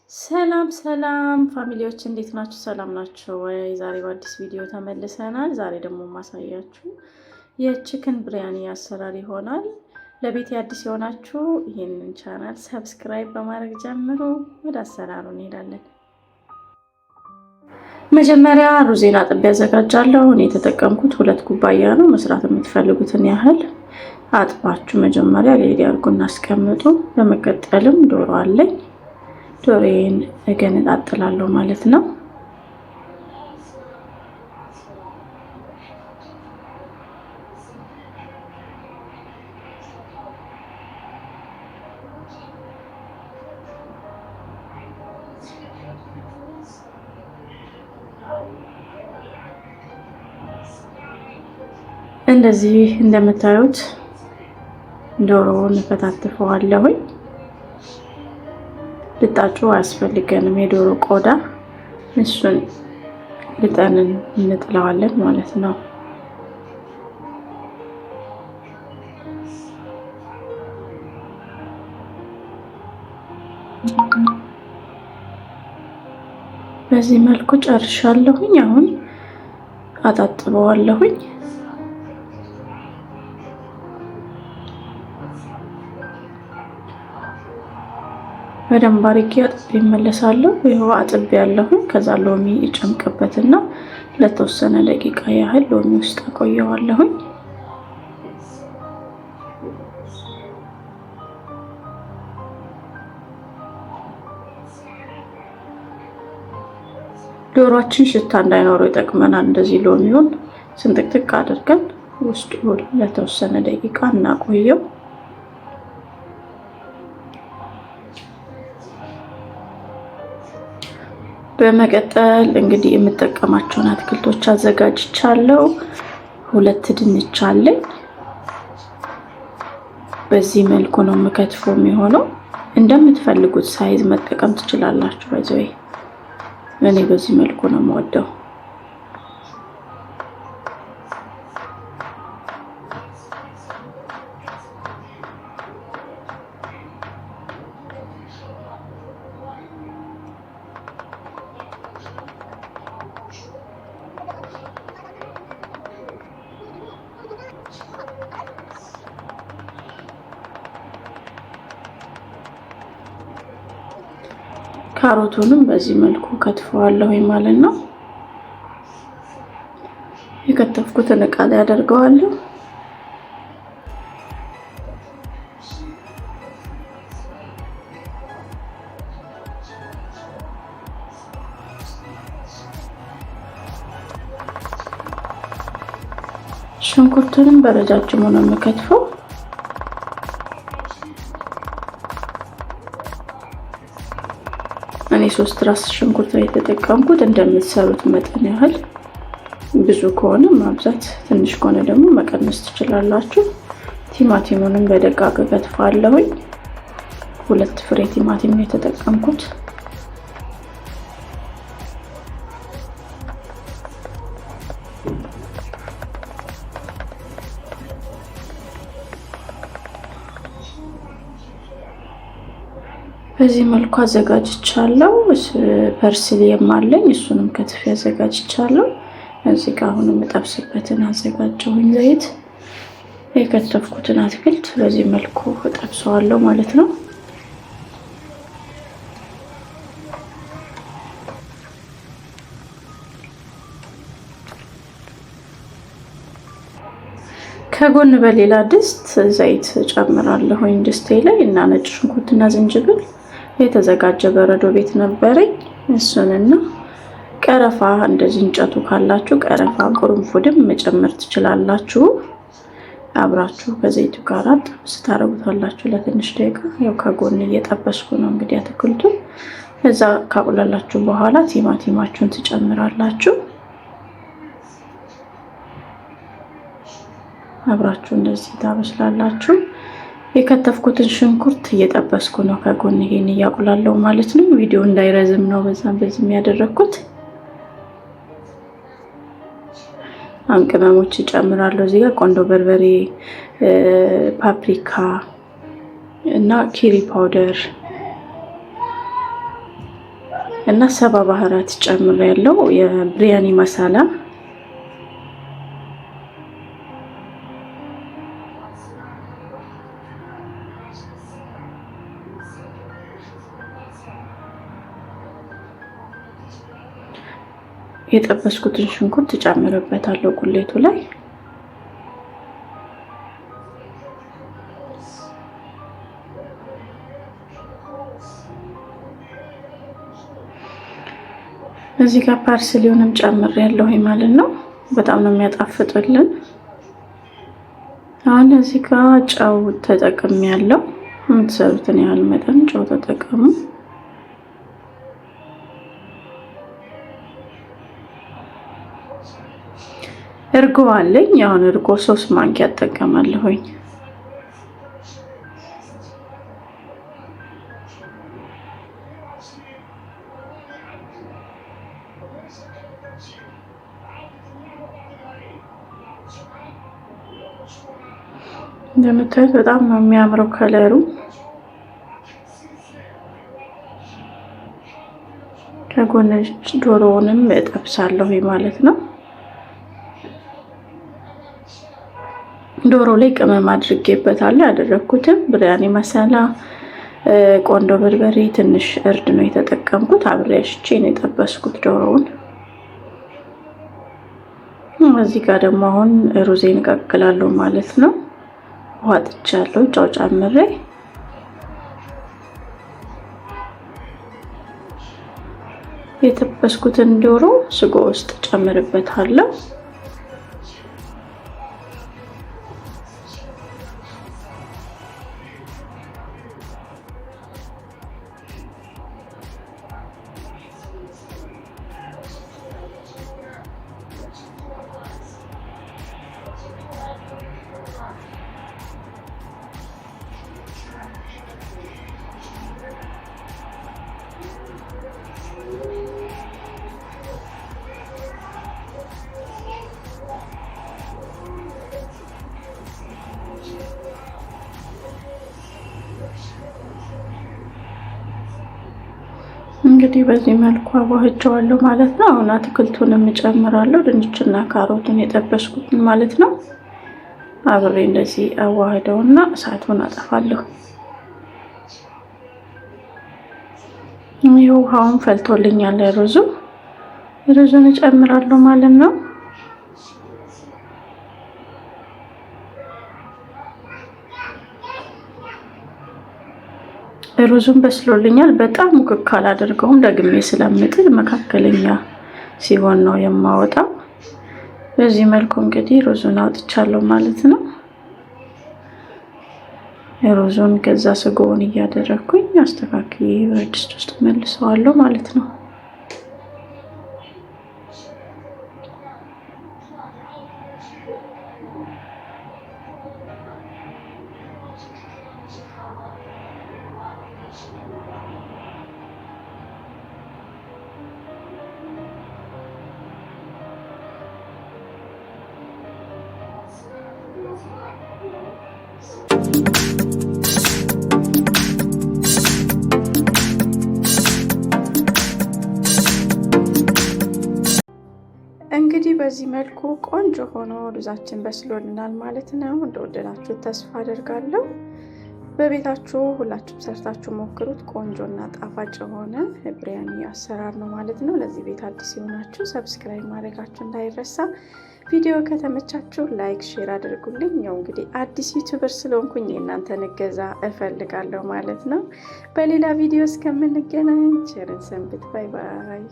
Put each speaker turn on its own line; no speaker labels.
ሰላም ሰላም ፋሚሊዎች እንዴት ናችሁ? ሰላም ናችሁ ወይ? ዛሬ በአዲስ ቪዲዮ ተመልሰናል። ዛሬ ደግሞ ማሳያችሁ የቺክን ብሪያኒ አሰራር ይሆናል። ለቤት አዲስ የሆናችሁ ይህንን ቻናል ሰብስክራይብ በማድረግ ጀምሩ። ወደ አሰራሩ እንሄዳለን። መጀመሪያ ሩዜን አጥቤ ያዘጋጃለሁ። እኔ የተጠቀምኩት 2 ኩባያ ነው። መስራት የምትፈልጉትን ያህል አጥባችሁ መጀመሪያ ሬዲ አድርጉና አስቀምጡ። በመቀጠልም ዶሮ አለኝ። ዶሮዬን እገነጣጥላለሁ ማለት ነው። እንደዚህ እንደምታዩት ዶሮውን እፈታትፈዋለሁኝ። ልጣጩ አያስፈልገንም። የዶሮ ቆዳ እሱን ልጠንን እንጥለዋለን ማለት ነው። በዚህ መልኩ ጨርሻለሁኝ። አሁን አጣጥበዋለሁኝ። በደንብ አድርጌ አጥቤ እመለሳለሁ። ይኸው አጥቤ ያለሁኝ። ከዛ ሎሚ እጨምቅበትና ለተወሰነ ደቂቃ ያህል ሎሚ ውስጥ አቆየዋለሁኝ። ዶሮአችን ሽታ እንዳይኖረው ይጠቅመናል። እንደዚህ ሎሚውን ስንጥቅጥቅ አድርገን ውስጡ ለተወሰነ ደቂቃ እናቆየው። በመቀጠል እንግዲህ የምጠቀማቸውን አትክልቶች አዘጋጅቻለሁ። 2 ድንች አለኝ። በዚህ መልኩ ነው የምከትፈው የሚሆነው። እንደምትፈልጉት ሳይዝ መጠቀም ትችላላችሁ። በዚህ እኔ በዚህ መልኩ ነው የምወደው። ካሮቱንም በዚህ መልኩ ከትፈዋለሁ ማለት ነው። የከተፍኩትን እቃ ላይ አደርገዋለሁ። ሽንኩርቱንም በረጃጅሙ ነው የምከትፈው። እኔ 3 ራስ ሽንኩርት ላይ የተጠቀምኩት። እንደምትሰሩት መጠን ያህል ብዙ ከሆነ ማብዛት፣ ትንሽ ከሆነ ደግሞ መቀነስ ትችላላችሁ። ቲማቲሙንም በደቃቅ ከትፋለሁኝ። 2 ፍሬ ቲማቲም ነው የተጠቀምኩት። በዚህ መልኩ አዘጋጅቻለሁ። ፐርስሊም አለኝ። እሱንም ከትፌ አዘጋጅቻለሁ። እዚህ ጋር አሁን የምጠብስበትን አዘጋጀሁኝ። ዘይት፣ የከተፍኩትን አትክልት በዚህ መልኩ እጠብሰዋለሁ ማለት ነው። ከጎን በሌላ ድስት ዘይት ጨምራለሁኝ ድስቴ ላይ እና ነጭ ሽንኩርትና ዝንጅብል የተዘጋጀ በረዶ ቤት ነበረኝ። እሱንና ቀረፋ፣ እንደዚህ እንጨቱ ካላችሁ ቀረፋ፣ ቁርንፉድም መጨመር ትችላላችሁ። አብራችሁ ከዘይቱ ጋር ጥብስ ታረጉታላችሁ ለትንሽ ደቂቃ። ያው ከጎን እየጠበስኩ ነው እንግዲህ አትክልቱ። ከዛ ካቁላላችሁ በኋላ ቲማቲማችሁን ትጨምራላችሁ። አብራችሁ እንደዚህ ታበስላላችሁ። የከተፍኩትን ሽንኩርት እየጠበስኩ ነው ከጎን ይሄን እያቁላለሁ ማለት ነው። ቪዲዮ እንዳይረዝም ነው በዛም ያደረኩት። ቅመሞች እጨምራለሁ። እዚህ ጋር ቆንዶ በርበሬ፣ ፓፕሪካ እና ኪሪ ፓውደር እና 7 ባህራት ጨምሬያለሁ። የብሪያኒ መሳላ የጠበስኩትን ሽንኩርት ጨምርበታለሁ ቁሌቱ ላይ። እዚህ ጋር ፓርስሊውንም ጨምሬያለሁ ማለት ነው። በጣም ነው የሚያጣፍጥልን። አሁን እዚህ ጋር ጨው ተጠቅሜያለሁ። የምትሰሩትን ያህል መጠን ጨው ተጠቀሙ። እርጎ አለኝ። አሁን እርጎ 3 ማንኪያ እጠቀማለሁኝ። እንደምታዩት በጣም ነው የሚያምረው ከለሩ። ከጎነች ዶሮውንም እጠብሳለሁ ማለት ነው። ዶሮ ላይ ቅመም አድርጌበታለሁ። ያደረኩትም ብሪያኒ መሳላ፣ ቆንዶ በርበሬ፣ ትንሽ እርድ ነው የተጠቀምኩት። አብሬ አሽቼ ነው የጠበስኩት ዶሮውን። እዚህ ጋር ደግሞ አሁን ሩዜን እቀቅላለሁ ማለት ነው። ውሃ ጥቻለሁ፣ ጨው ጨምሬ የጠበስኩትን ዶሮ ስጎ ውስጥ ጨምርበታለሁ። እንግዲህ በዚህ መልኩ አዋህጀዋለሁ ማለት ነው። አሁን አትክልቱንም እጨምራለሁ። ድንችና ካሮትን የጠበስኩትን ማለት ነው። አብሬ እንደዚህ አዋህደውና እሳቱን አጠፋለሁ። ውሃውን ፈልቶልኛል። ሩዙን እጨምራለሁ ማለት ነው። ሩዙን በስሎልኛል። በጣም ሙክክ አላደርገውም ደግሜ ስለምጥል መካከለኛ ሲሆን ነው የማወጣው። በዚህ መልኩ እንግዲህ ሩዙን አውጥቻለሁ ማለት ነው። ሩዙን ከዛ ስጎውን እያደረኩኝ አስተካክዬ ብረት ድስት ውስጥ መልሰዋለሁ ማለት ነው። እንግዲህ በዚህ መልኩ ቆንጆ ሆኖ ሩዛችን በስሎልናል ማለት ነው። እንደወደዳችሁ ተስፋ አደርጋለሁ። በቤታችሁ ሁላችሁም ሰርታችሁ ሞክሩት። ቆንጆና ጣፋጭ የሆነ ብሪያኒ አሰራር ነው ማለት ነው። ለዚህ ቤት አዲስ የሆናችሁ ሰብስክራይብ ማድረጋችሁ እንዳይረሳ። ቪዲዮ ከተመቻችሁ ላይክ፣ ሼር አድርጉልኝ። ያው እንግዲህ አዲስ ዩቲዩበር ስለሆንኩኝ የእናንተን እገዛ እፈልጋለሁ ማለት ነው። በሌላ ቪዲዮ እስከምንገናኝ ቸርን ሰንብት። ባይ ባይ።